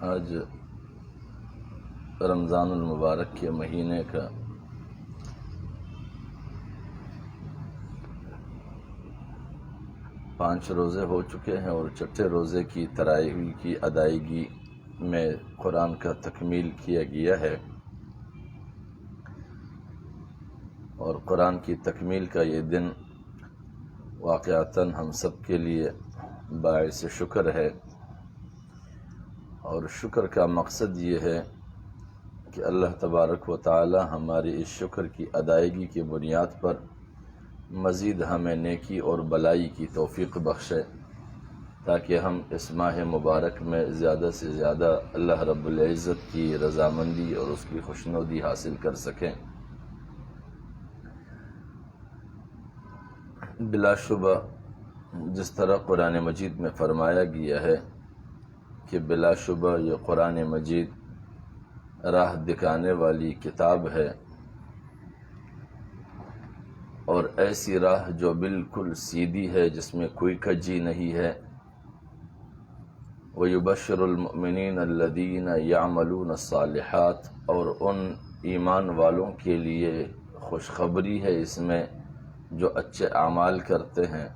آج رمضان المبارک کے مہینے کا پانچ روزے ہو چکے ہیں اور چھٹے روزے کی تراویح کی ادائیگی میں قرآن کا تکمیل کیا گیا ہے، اور قرآن کی تکمیل کا یہ دن واقعتاً ہم سب کے لیے باعث شکر ہے، اور شکر کا مقصد یہ ہے کہ اللہ تبارک و تعالی ہماری اس شکر کی ادائیگی کی بنیاد پر مزید ہمیں نیکی اور بلائی کی توفیق بخشے، تاکہ ہم اس ماہ مبارک میں زیادہ سے زیادہ اللہ رب العزت کی رضامندی اور اس کی خوشنودی حاصل کر سکیں۔ بلا شبہ جس طرح قرآن مجید میں فرمایا گیا ہے کہ بلا شبہ یہ قرآن مجید راہ دکھانے والی کتاب ہے، اور ایسی راہ جو بالکل سیدھی ہے، جس میں کوئی کجی نہیں ہے۔ وَيُبَشِّرُ الْمُؤْمِنِينَ الَّذِينَ يَعْمَلُونَ الصَّالِحَاتِ، اور ان ایمان والوں کے لیے خوشخبری ہے اس میں جو اچھے اعمال کرتے ہیں،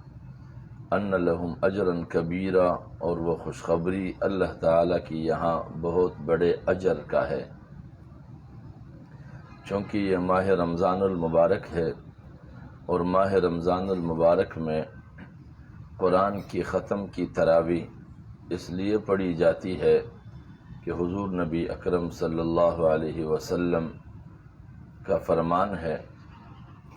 ان لہم اجرا کبیرا، اور وہ خوشخبری اللہ تعالیٰ کی یہاں بہت بڑے اجر کا ہے۔ چونکہ یہ ماہ رمضان المبارک ہے، اور ماہ رمضان المبارک میں قرآن کی ختم کی تراویح اس لیے پڑھی جاتی ہے کہ حضور نبی اکرم صلی اللہ علیہ وسلم کا فرمان ہے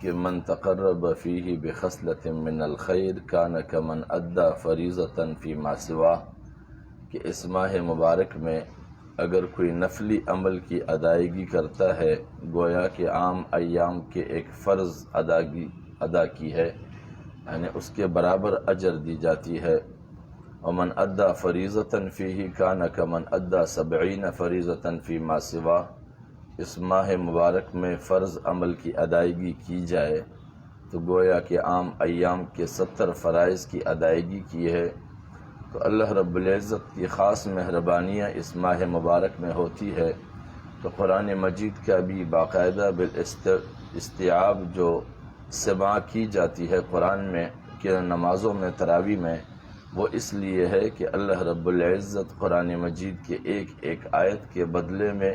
کہ من تقرب فیہ بخصلۃ من الخیر کان کمن ادی فریضۃ فیما سواہ، کہ اس ماہ مبارک میں اگر کوئی نفلی عمل کی ادائیگی کرتا ہے گویا کہ عام ایام کے ایک فرض ادا کی ہے، یعنی اس کے برابر اجر دی جاتی ہے۔ ومن ادی فریضۃ فیہ کان کمن ادی 70 فریضۃ فیما سواہ، اس ماہ مبارک میں فرض عمل کی ادائیگی کی جائے تو گویا کہ عام ایام کے 70 فرائض کی ادائیگی کی ہے۔ تو اللہ رب العزت کی خاص مہربانیاں اس ماہ مبارک میں ہوتی ہے، تو قرآن مجید کا بھی باقاعدہ بالاستیعاب جو سماع کی جاتی ہے قرآن میں کہ نمازوں میں تراویح میں، وہ اس لیے ہے کہ اللہ رب العزت قرآن مجید کے ایک ایک آیت کے بدلے میں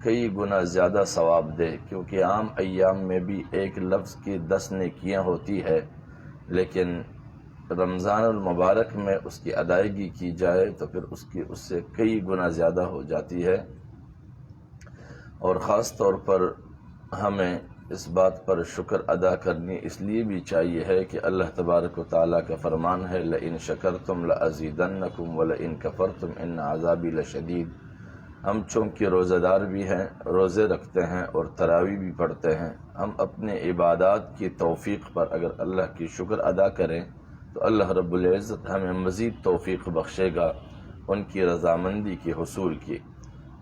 کئی گنا زیادہ ثواب دے، کیونکہ عام ایام میں بھی ایک لفظ کی 10 نیکیاں ہوتی ہے، لیکن رمضان المبارک میں اس کی ادائیگی کی جائے تو پھر اس سے کئی گنا زیادہ ہو جاتی ہے۔ اور خاص طور پر ہمیں اس بات پر شکر ادا کرنی اس لیے بھی چاہیے ہے کہ اللہ تبارک و تعالیٰ کا فرمان ہے لَإِن شَكَرْتُمْ لَأَزِيدَنَّكُمْ وَلَإِن كَفَرْتُمْ إِنَّ عَذَابِي لَشَدِيدٌ۔ ہم چونکہ روزہ دار بھی ہیں، روزے رکھتے ہیں اور تراویح بھی پڑھتے ہیں، ہم اپنے عبادات کی توفیق پر اگر اللہ کی شکر ادا کریں تو اللہ رب العزت ہمیں مزید توفیق بخشے گا ان کی رضامندی کے حصول کی۔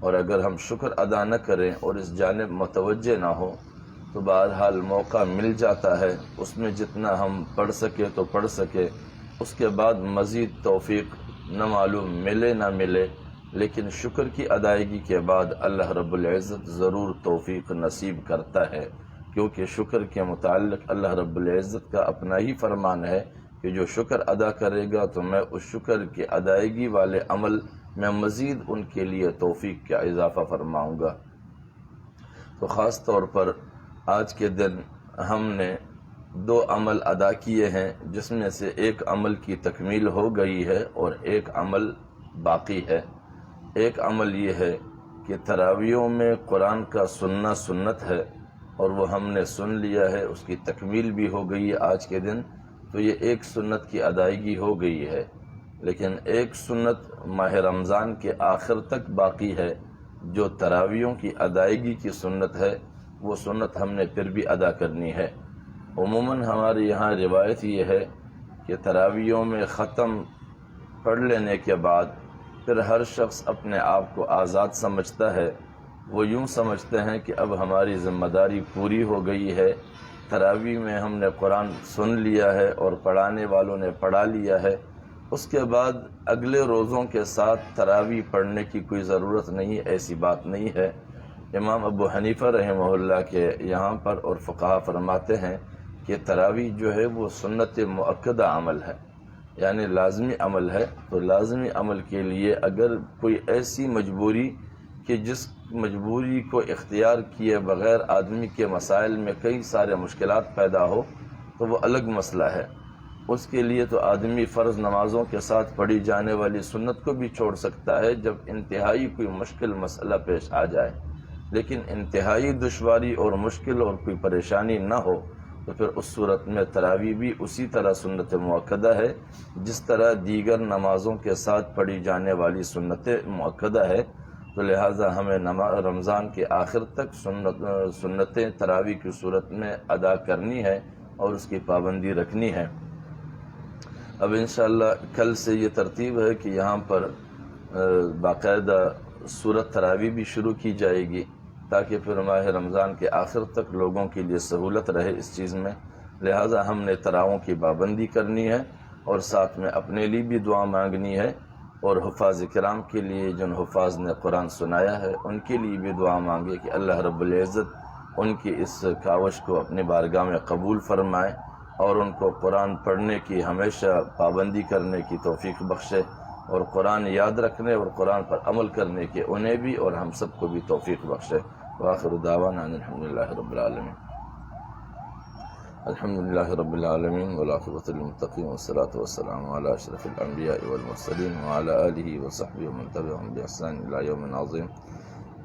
اور اگر ہم شکر ادا نہ کریں اور اس جانب متوجہ نہ ہوں تو بہرحال موقع مل جاتا ہے، اس میں جتنا ہم پڑھ سکے تو پڑھ سکے، اس کے بعد مزید توفیق نہ معلوم ملے نہ ملے، لیکن شکر کی ادائیگی کے بعد اللہ رب العزت ضرور توفیق نصیب کرتا ہے، کیونکہ شکر کے متعلق اللہ رب العزت کا اپنا ہی فرمان ہے کہ جو شکر ادا کرے گا تو میں اس شکر کی ادائیگی والے عمل میں مزید ان کے لیے توفیق کا اضافہ فرماؤں گا۔ تو خاص طور پر آج کے دن ہم نے 2 عمل ادا کیے ہیں، جس میں سے ایک عمل کی تکمیل ہو گئی ہے اور ایک عمل باقی ہے۔ ایک عمل یہ ہے کہ تراویحوں میں قرآن کا سننا سنت ہے، اور وہ ہم نے سن لیا ہے، اس کی تکمیل بھی ہو گئی ہے آج کے دن، تو یہ ایک سنت کی ادائیگی ہو گئی ہے۔ لیکن ایک سنت ماہ رمضان کے آخر تک باقی ہے، جو تراویحوں کی ادائیگی کی سنت ہے، وہ سنت ہم نے پھر بھی ادا کرنی ہے۔ عموماً ہمارے یہاں روایت یہ ہے کہ تراویحوں میں ختم پڑھ لینے کے بعد پھر ہر شخص اپنے آپ کو آزاد سمجھتا ہے، وہ یوں سمجھتے ہیں کہ اب ہماری ذمہ داری پوری ہو گئی ہے، تراویح میں ہم نے قرآن سن لیا ہے اور پڑھانے والوں نے پڑھا لیا ہے، اس کے بعد اگلے روزوں کے ساتھ تراویح پڑھنے کی کوئی ضرورت نہیں، ایسی بات نہیں ہے۔ امام ابو حنیفہ رحمہ اللہ کے یہاں پر اور فقہا فرماتے ہیں کہ تراویح جو ہے وہ سنت مؤکدہ عمل ہے، یعنی لازمی عمل ہے۔ تو لازمی عمل کے لیے اگر کوئی ایسی مجبوری کہ جس مجبوری کو اختیار کیے بغیر آدمی کے مسائل میں کئی سارے مشکلات پیدا ہو تو وہ الگ مسئلہ ہے۔ اس کے لیے تو آدمی فرض نمازوں کے ساتھ پڑھی جانے والی سنت کو بھی چھوڑ سکتا ہے جب انتہائی کوئی مشکل مسئلہ پیش آ جائے، لیکن انتہائی دشواری اور مشکل اور کوئی پریشانی نہ ہو تو پھر اس صورت میں تراویح بھی اسی طرح سنت مؤکدہ ہے جس طرح دیگر نمازوں کے ساتھ پڑھی جانے والی سنت مؤکدہ ہے۔ تو لہٰذا ہمیں رمضان کے آخر تک سنتیں تراویح کی صورت میں ادا کرنی ہے اور اس کی پابندی رکھنی ہے۔ اب انشاءاللہ کل سے یہ ترتیب ہے کہ یہاں پر باقاعدہ سورت تراویح بھی شروع کی جائے گی تاکہ پھر ماہ رمضان کے آخر تک لوگوں کے لیے سہولت رہے اس چیز میں۔ لہٰذا ہم نے تراویح کی پابندی کرنی ہے اور ساتھ میں اپنے لیے بھی دعا مانگنی ہے، اور حفاظ کرام کے لیے جن حفاظ نے قرآن سنایا ہے ان کے لیے بھی دعا مانگے کہ اللہ رب العزت ان کی اس کاوش کو اپنی بارگاہ میں قبول فرمائے اور ان کو قرآن پڑھنے کی ہمیشہ پابندی کرنے کی توفیق بخشے، اور قرآن یاد رکھنے اور قرآن پر عمل کرنے کے انہیں بھی اور ہم سب کو بھی توفیق بخشے۔ وآخر دعوانا ان الحمدللہ رب العالمین۔ الحمدللہ رب العالمین والعاقبۃ للمتقین والصلاۃ والسلام علی اشرف الانبیاء والمرسلین وعلی آلہ وصحبہ ومن تبعهم بإحسان الی یوم عظیم۔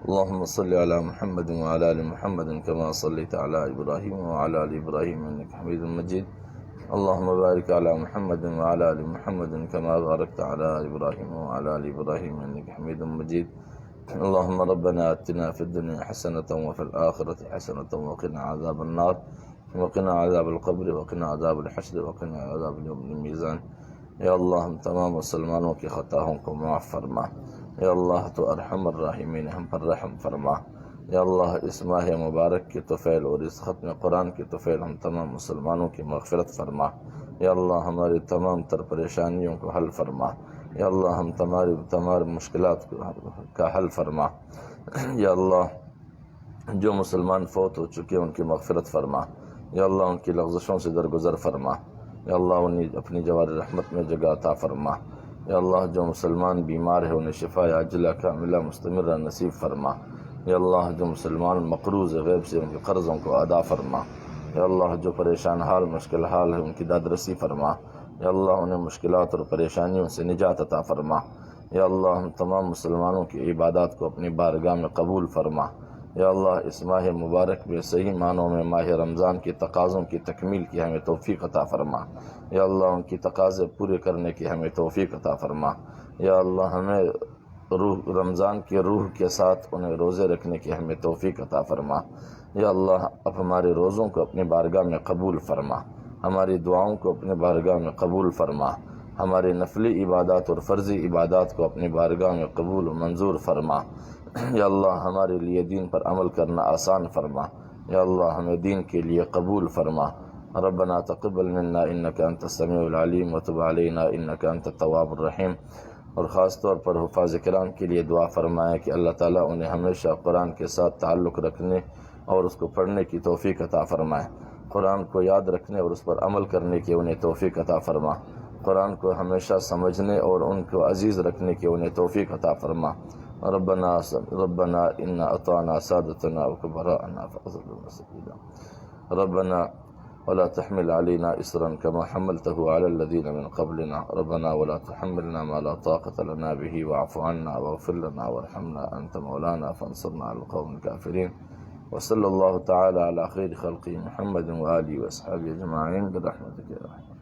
اللهم صل على محمد وعلى آل محمد كما صليت على إبراهيم وعلى آل إبراهيم إنك حميد مجيد. اللهم بارك على محمد وعلى آل محمد كما باركت على إبراهيم وعلى آل إبراهيم إنك حميد مجيد. اللهم ربنا آتنا في الدنيا حسنة وفي الآخرة حسنة وقنا عذاب النار وقنا عذاب القبر وقنا عذاب الحشر وقنا عذاب يوم الميزان. یا اللہ ہم تمام مسلمانوں کی خطاؤں کو معاف فرما۔ یا اللہ تو ارحم الراحمین، ہم پر رحم فرما۔ یا اللہ اس ماہ مبارک کی طفیل اور اس ختم قرآن کی طفیل ہم تمام مسلمانوں کی مغفرت فرما۔ یا اللہ ہماری تمام تر پریشانیوں کو حل فرما۔ یا اللہ ہم تمام مشکلات کا حل فرما۔ یا اللہ جو مسلمان فوت ہو چکے ان کی مغفرت فرما۔ یا اللہ ان کی لغزشوں سے درگزر فرما۔ یا اللہ انہیں اپنی جوار رحمت میں جگہ عطا فرما۔ یا اللہ جو مسلمان بیمار ہے انہیں شفا عاجلہ کاملہ مستمرہ نصیب فرما۔ یا اللہ جو مسلمان مقروض غیب سے ان کے قرضوں کو ادا فرما۔ یا اللہ جو پریشان حال مشکل حال ہے ان کی دادرسی فرما۔ یا اللہ انہیں مشکلات اور پریشانیوں سے نجات عطا فرما۔ یا اللہ ہم تمام مسلمانوں کی عبادات کو اپنی بارگاہ میں قبول فرما۔ یا اللہ اس ماہ مبارک میں صحیح معنوں میں ماہ رمضان کے تقاضوں کی تکمیل کی ہمیں توفیق عطا فرما۔ یا اللہ ان کی تقاضے پورے کرنے کی ہمیں توفیق عطا فرما۔ یا اللہ ہمیں رمضان کے روح کے ساتھ انہیں روزے رکھنے کی ہمیں توفیق عطا فرما۔ یا اللہ اب ہمارے روزوں کو اپنی بارگاہ میں قبول فرما، ہماری دعاؤں کو اپنے بارگاہ میں قبول فرما، ہمارے نفلی عبادات اور فرضی عبادات کو اپنی بارگاہ میں قبول و منظور فرما۔ یا اللہ ہمارے لیے دین پر عمل کرنا آسان فرما۔ یا اللہ ہمیں دین کے لیے قبول فرما۔ ربنا تقبل منا انك انت السميع العليم وتب علينا انك انت التواب الرحيم۔ اور خاص طور پر حفاظ کرام کے لیے دعا فرمائیں کہ اللہ تعالیٰ انہیں ہمیشہ قرآن کے ساتھ تعلق رکھنے اور اس کو پڑھنے کی توفیق عطا فرمائے، قرآن کو یاد رکھنے اور اس پر عمل کرنے کی انہیں توفیق عطا فرما، قرآن کو ہمیشہ سمجھنے اور ان کو عزیز رکھنے کی انہیں توفیق عطا فرما۔ ربنا إنا أطعنا سادتنا وكبراءنا فأغفر سبيلا. ربنا ولا تحمل علينا إصرا كما حملته على الذين من قبلنا. ربنا ولا تحملنا ما لا طاقة لنا به واعف عنا واغفر لنا وارحمنا أنت مولانا فانصرنا على القوم الكافرين. وصلى الله تعالى على خير خلقه محمد وآله وأصحابه أجمعين برحمتك يا رحمن.